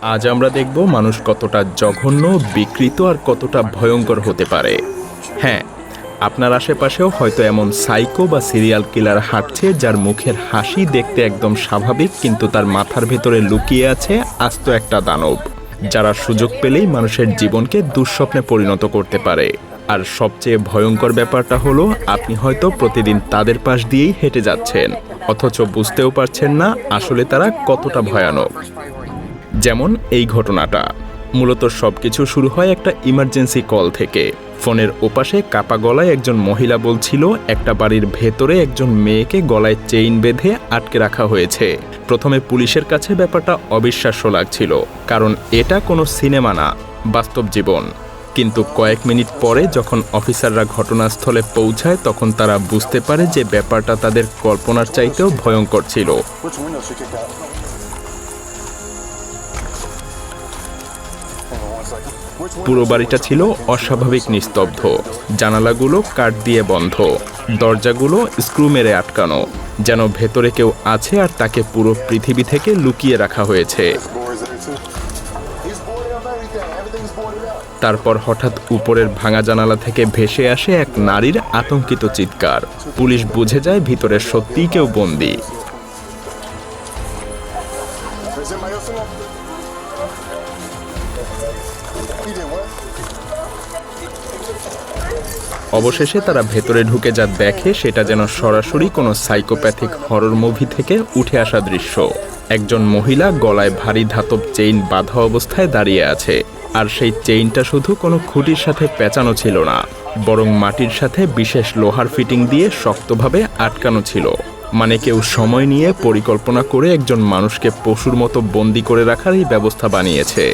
আজ আমরা দেখব মানুষ কতটা জঘন্য, বিকৃত আর কতটা ভয়ঙ্কর হতে পারে। হ্যাঁ, আপনার আশেপাশেও হয়তো এমন সাইকো বা সিরিয়াল কিলার হাঁটছে যার মুখের হাসি দেখতে একদম স্বাভাবিক, কিন্তু তার মাথার ভেতরে লুকিয়ে আছে আস্ত একটা দানব, যারা সুযোগ পেলেই মানুষের জীবনকে দুঃস্বপ্নে পরিণত করতে পারে। আর সবচেয়ে ভয়ঙ্কর ব্যাপারটা হলো, আপনি হয়তো প্রতিদিন তাদের পাশ দিয়েই হেঁটে যাচ্ছেন, অথচ বুঝতেও পারছেন না আসলে তারা কতটা ভয়ানক। যেমন এই ঘটনাটা। মূলত সবকিছু শুরু হয় একটা ইমার্জেন্সি কল থেকে। ফোনের ওপাশে কাপা গলায় একজন মহিলা বলছিল একটা বাড়ির ভেতরে একজন মেয়েকে গলায় চেইন বেঁধে আটকে রাখা হয়েছে। প্রথমে পুলিশের কাছে ব্যাপারটা অবিশ্বাস্য লাগছিল, কারণ এটা কোনো সিনেমা না, বাস্তব জীবন। কিন্তু কয়েক মিনিট পরে যখন অফিসাররা ঘটনাস্থলে পৌঁছায়, তখন তারা বুঝতে পারে যে ব্যাপারটা তাদের কল্পনার চাইতেও ভয়ঙ্কর ছিল। পুরো বাড়িটা ছিল অস্বাভাবিক নিস্তব্ধ। জানালাগুলো কাঠ দিয়ে বন্ধ, দরজাগুলো স্ক্রু মেরে আটকানো, যেন ভেতরে কেউ আছে আর তাকে পুরো পৃথিবী থেকে লুকিয়ে রাখা হয়েছে। তারপর হঠাৎ উপরের ভাঙা জানালা থেকে ভেসে আসে এক নারীর আতঙ্কিত চিৎকার। পুলিশ বুঝে যায় ভিতরে সত্যিই কেউ বন্দী। অবশেষে তারা ভেতরে ঢুকে যা দেখে, সেটা যেন সরাসরি কোনো সাইকোপ্যাথিক হরর মুভি থেকে উঠে আসা দৃশ্য। একজন মহিলা গলায় ভারী ধাতব চেইন বাঁধা অবস্থায় দাঁড়িয়ে আছে, আর সেই চেইনটা শুধু কোনো খুঁটির সাথে পেঁচানো ছিল না, বরং মাটির সাথে বিশেষ লোহার ফিটিং দিয়ে শক্তভাবে আটকানো ছিল। মানে কেউ সময় নিয়ে পরিকল্পনা করে একজন মানুষকে পশুর মতো বন্দি করে রাখার এই ব্যবস্থা বানিয়েছে।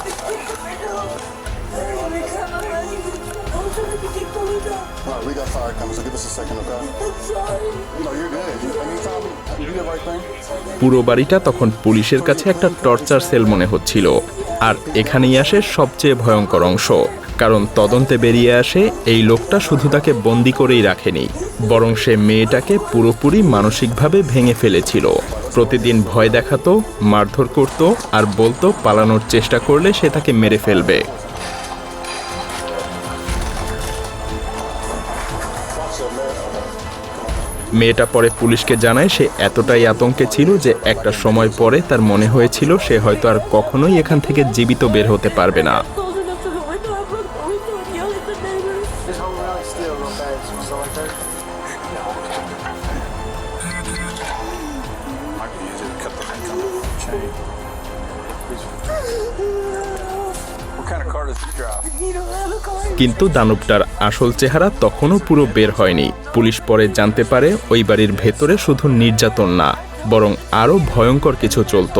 পুরো বাড়িটা তখন পুলিশের কাছে একটা টর্চার সেল মনে হচ্ছিল। আর এখানেই আসে সবচেয়ে ভয়ঙ্কর অংশ, কারণ তদন্তে বেরিয়ে আসে এই লোকটা শুধু তাকে বন্দি করেই রাখেনি, বরং সে মেয়েটাকে পুরোপুরি মানসিকভাবে ভেঙে ফেলেছিল। প্রতিদিন ভয় দেখাতো, মারধর করত, আর বলতো পালানোর চেষ্টা করলে সে তাকে মেরে ফেলবে। মেয়েটা পরে পুলিশকে জানায় সে এতটাই আতঙ্কে ছিল যে একটা সময় পরে তার মনে হয়েছিল সে হয়তো আর কখনোই এখান থেকে জীবিত বের হতে পারবে না। কিন্তু দানবটার আসল চেহারা তখনও পুরো বের হয়নি। পুলিশ পরে জানতে পারে ওই বাড়ির ভেতরে শুধু নির্যাতন না, বরং আরও ভয়ঙ্কর কিছু চলত।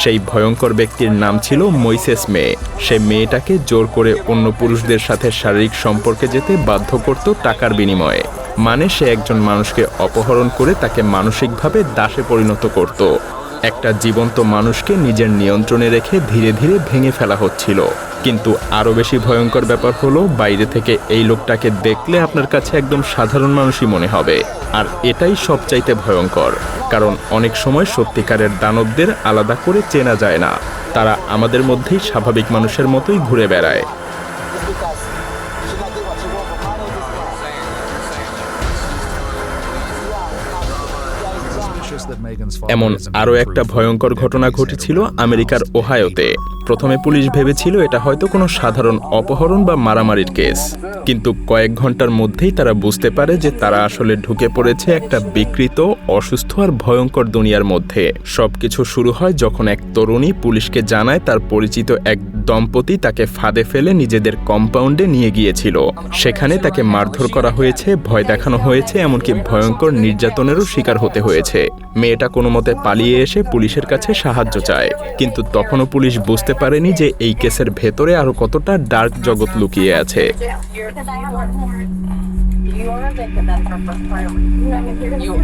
সেই ভয়ঙ্কর ব্যক্তির নাম ছিল মোইসেস মে। সে মেয়েটাকে জোর করে অন্য পুরুষদের সাথে শারীরিক সম্পর্কে যেতে বাধ্য করত টাকার বিনিময়ে। মানে সে একজন মানুষকে অপহরণ করে তাকে মানসিকভাবে দাসে পরিণত করত। একটা জীবন্ত মানুষকে নিজের নিয়ন্ত্রণে রেখে ধীরে ধীরে ভেঙে ফেলা হচ্ছিল। কিন্তু আরও বেশি ভয়ঙ্কর ব্যাপার হলো, বাইরে থেকে এই লোকটাকে দেখলে আপনার কাছে একদম সাধারণ মানুষই মনে হবে। আর এটাই সবচাইতে ভয়ঙ্কর, কারণ অনেক সময় সত্যিকারের দানবদের আলাদা করে চেনা যায় না। তারা আমাদের মধ্যেই স্বাভাবিক মানুষের মতোই ঘুরে বেড়ায়। এমন আরও একটা ভয়ঙ্কর ঘটনা ঘটেছিল আমেরিকার ওহাইওতে। প্রথমে পুলিশ ভেবেছিল এটা হয়তো কোনো সাধারণ অপহরণ বা মারামারির কেস, কিন্তু কয়েক ঘন্টার মধ্যেই তারা বুঝতে পারে যে তারা আসলে ঢুকে পড়েছে একটা বিকৃত, অসুস্থ আর ভয়ঙ্কর দুনিয়ার মধ্যে। সবকিছু শুরু হয় যখন এক তরুণী পুলিশকে জানায় তার পরিচিত এক দম্পতি তাকে ফাঁদে ফেলে নিজেদের কম্পাউন্ডে নিয়ে গিয়েছিল। সেখানে তাকে মারধর করা হয়েছে, ভয় দেখানো হয়েছে, এমনকি ভয়ঙ্কর নির্যাতনেরও শিকার হতে হয়েছে। মেয়েটা কোনো মতে পালিয়ে এসে পুলিশের কাছে সাহায্য চায়, কিন্তু তখনও পুলিশ বুঝতে পারেনি যে এই কেসের ভেতরে আরো কতটা ডার্ক জগৎ লুকিয়ে আছে। You are a victim. That's our first priority. You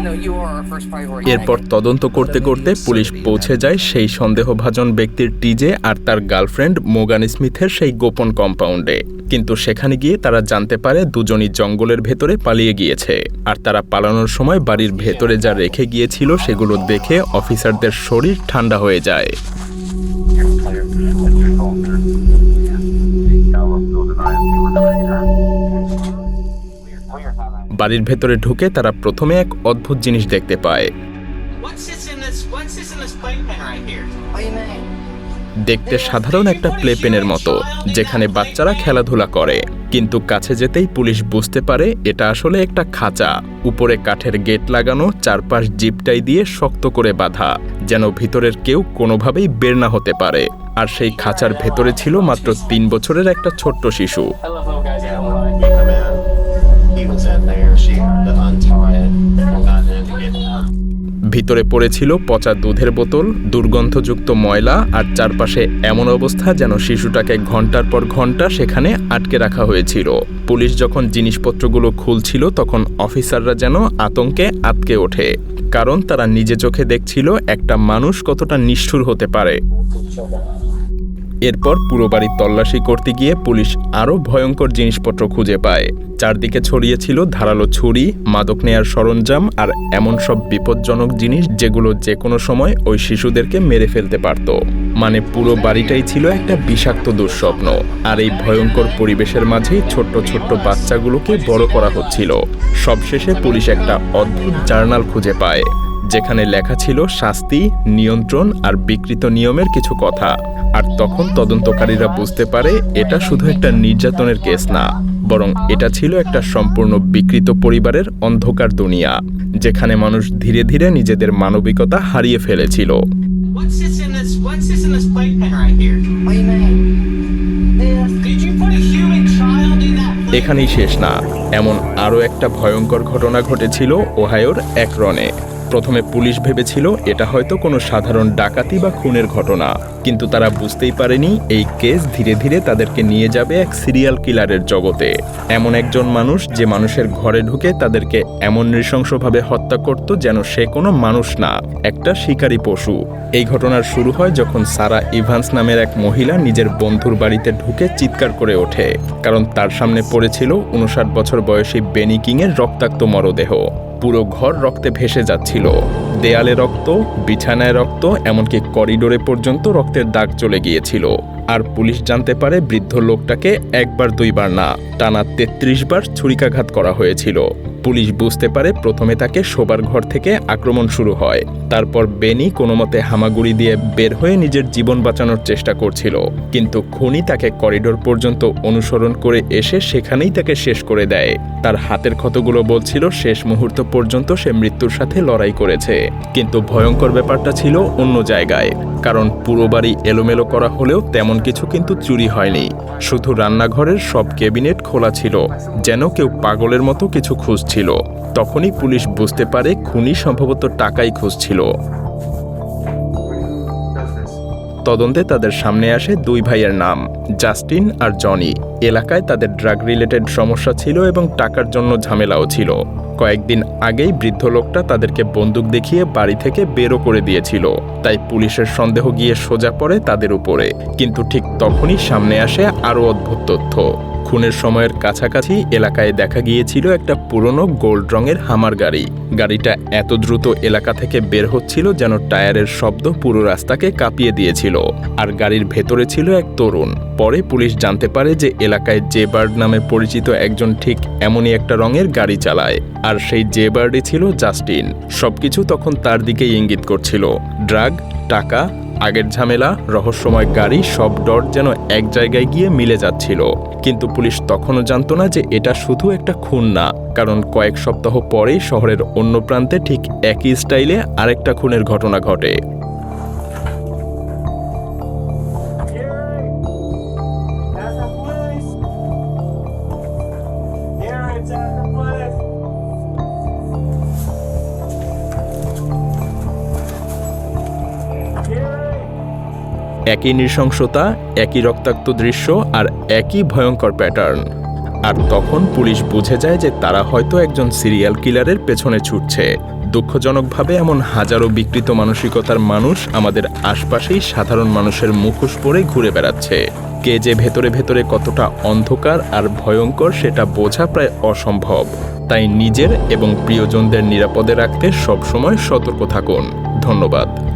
no, you are our first priority. এরপর তদন্ত করতে করতে পুলিশ পৌঁছে যায় সেই সন্দেহভাজন ব্যক্তির টিজে আর তার গার্লফ্রেন্ড মোগান স্মিথের সেই গোপন কম্পাউন্ডে। কিন্তু সেখানে গিয়ে তারা জানতে পারে দুজনই জঙ্গলের ভেতরে পালিয়ে গিয়েছে। আর তারা পালানোর সময় বাড়ির ভেতরে যা রেখে গিয়েছিল সেগুলো দেখে অফিসারদের শরীর ঠান্ডা হয়ে যায়। বাড়ির ভেতরে ঢুকে তারা প্রথমে এক অদ্ভুত জিনিস দেখতে পায়। What's this in this playpen right here? What do you mean? দেখতে সাধারণ একটা প্লেপেনের মতো, যেখানে বাচ্চারা খেলাধুলা করে। কিন্তু কাছে যেতেই পুলিশ বুঝতে পারে এটা আসলে একটা খাঁচা। উপরে কাঠের গেট লাগানো, চারপাশ জিপটাই দিয়ে শক্ত করে বাঁধা, যেন ভিতরের কেউ কোনোভাবেই বের না হতে পারে। আর সেই খাঁচার ভেতরে ছিল মাত্র 3 বছরের একটা ছোট্ট শিশু। I love little guys. Yeah, when I came in, he was in there. She had to untie it. Got in to get him. ভিতরে পড়েছিল পচা দুধের বোতল, দুর্গন্ধযুক্ত ময়লা, আর চারপাশে এমন অবস্থা যেন শিশুটাকে ঘন্টার পর ঘন্টা সেখানে আটকে রাখা হয়েছিল। পুলিশ যখন জিনিসপত্রগুলো খুলছিল তখন অফিসাররা যেন আতঙ্কে আটকে ওঠে, কারণ তারা নিজে চোখে দেখছিল একটা মানুষ কতটা নিষ্ঠুর হতে পারে। এরপর পুরো বাড়ি তল্লাশি করতে গিয়ে পুলিশ আরও ভয়ঙ্কর জিনিসপত্র খুঁজে পায়। চারদিকে ছড়িয়ে ছিল ধারালো ছুরি, মাদক নেয়ার সরঞ্জাম আর এমন সব বিপজ্জনক জিনিস যেগুলো যে কোনো সময় ওই শিশুদেরকে মেরে ফেলতে পারত। মানে পুরো বাড়িটাই ছিল একটা বিষাক্ত দুঃস্বপ্ন। আর এই ভয়ঙ্কর পরিবেশের মাঝেই ছোট্ট ছোট্ট বাচ্চাগুলোকে বড় করা হচ্ছিল। সবশেষে পুলিশ একটা অদ্ভুত জার্নাল খুঁজে পায়, যেখানে লেখা ছিল শাস্তি, নিয়ন্ত্রণ আর বিকৃত নিয়মের কিছু কথা। আর তখন তদন্তকারীরা বুঝতে পারে এটা শুধু একটা নির্যাতনের কেস না, বরং এটা ছিল একটা সম্পূর্ণ বিকৃত পরিবারের অন্ধকার দুনিয়া, যেখানে মানুষ ধীরে ধীরে নিজেদের মানবিকতা হারিয়ে ফেলেছিল। What's this in this playpen right here? What do you mean? This. Did you put a human child in that playpen? এখানেই শেষ না, এমন আরও একটা ভয়ঙ্কর ঘটনা ঘটেছিল ওহাইওর একরনে। প্রথমে পুলিশ ভেবেছিল এটা হয়তো কোনো সাধারণ ডাকাতি বা খুনের ঘটনা, কিন্তু তারা বুঝতেই পারেনি এই কেস ধীরে ধীরে তাদেরকে নিয়ে যাবে এক সিরিয়াল কিলারের জগতে। এমন একজন মানুষ যে মানুষের ঘরে ঢুকে তাদেরকে এমন নৃশংসভাবে হত্যা করত যেন সে কোনো মানুষ না, একটা শিকারী পশু। এই ঘটনার শুরু হয় যখন সারা ইভান্স নামের এক মহিলা নিজের বন্ধুর বাড়িতে ঢুকে চিৎকার করে ওঠে, কারণ তার সামনে পড়েছিল 59 বছর বয়সী বেনি কিংয়ের রক্তাক্ত মরদেহ। পুরো ঘর রক্তে ভেসে যাচ্ছিল, দেয়ালে রক্ত, বিছানায় রক্ত, এমনকি করিডোরে পর্যন্ত রক্তের দাগ চলে গিয়েছিল। আর পুলিশ জানতে পারে বৃদ্ধ লোকটাকে একবার দুইবার না, টানা 33 বার ছুরিকাঘাত করা হয়েছিল। পুলিশ বুঝতে পারে প্রথমে তাকে শোবার ঘর থেকে আক্রমণ শুরু হয়, তারপর বেনি কোনোমতে হামাগুড়ি দিয়ে বের হয়ে নিজের জীবন বাঁচানোর চেষ্টা করছিল, কিন্তু খুনি তাকে করিডোর পর্যন্ত অনুসরণ করে এসে সেখানেই তাকে শেষ করে দেয়। তার হাতের ক্ষতগুলো বলছিল শেষ মুহূর্ত পর্যন্ত সে মৃত্যুর সাথে লড়াই করেছে। কিন্তু ভয়ঙ্কর ব্যাপারটা ছিল অন্য জায়গায়, কারণ পুরো বাড়ি এলোমেলো করা হলেও তেমন কিছু কিন্তু চুরি হয়নি। শুধু রান্নাঘরের সব ক্যাবিনেট খোলা ছিল, যেন কেউ পাগলের মতো কিছু খুঁজছিল। তখনই পুলিশ বুঝতে পারে খুনি সম্ভবত টাকাই খুঁজছিল। তদন্তে তাদের সামনে আসে 2 ভাইয়ের নাম, জাস্টিন আর জনি। এলাকায় তাদের ড্রাগ রিলেটেড সমস্যা ছিল এবং টাকার জন্য ঝামেলাও ছিল। কয়েকদিন আগেই বৃদ্ধ লোকটা তাদেরকে বন্দুক দেখিয়ে বাড়ি থেকে বেরও করে দিয়েছিল, তাই পুলিশের সন্দেহ গিয়ে সোজা পড়ে তাদের উপরে। কিন্তু ঠিক তখনই সামনে আসে আরও অদ্ভুত তথ্য। খুনের সময়ের কাছাকাছি এলাকায় দেখা গিয়েছিল একটা পুরনো গোল্ড রঙের হামার গাড়ি। গাড়িটা এত দ্রুত এলাকা থেকে বের হচ্ছিল যেন টায়ারের শব্দ পুরো রাস্তাকে কাঁপিয়ে দিয়েছিল। আর গাড়ির ভেতরে ছিল এক তরুণ। পরে পুলিশ জানতে পারে যে এলাকায় জে বার্ড নামে পরিচিত একজন ঠিক এমনই একটা রঙের গাড়ি চালায়, আর সেই জে বার্ডই ছিল জাস্টিন। সবকিছু তখন তার দিকেই ইঙ্গিত করছিল। ড্রাগ, টাকা, আগের ঝামেলা, রহস্যময় গাড়ি, সব ডট যেন এক জায়গায় গিয়ে মিলে যাচ্ছিল। কিন্তু পুলিশ তখনও জানতো না যে এটা শুধু একটা খুন না, কারণ কয়েক সপ্তাহ পরেই শহরের অন্য প্রান্তে ঠিক একই স্টাইলে আরেকটা খুনের ঘটনা ঘটে। একই নৃশংসতা, একই রক্তাক্ত দৃশ্য আর একই ভয়ঙ্কর প্যাটার্ন। আর তখন পুলিশ বুঝে যায় যে তারা হয়তো একজন সিরিয়াল কিলারের পেছনে ছুটছে। দুঃখজনকভাবে এমন হাজারো বিকৃত মানসিকতার মানুষ আমাদের আশপাশেই সাধারণ মানুষের মুখোশ পরে ঘুরে বেড়াচ্ছে। কে যে ভেতরে ভেতরে কতটা অন্ধকার আর ভয়ঙ্কর সেটা বোঝা প্রায় অসম্ভব। তাই নিজের এবং প্রিয়জনদের নিরাপদে রাখতে সবসময় সতর্ক থাকুন। ধন্যবাদ।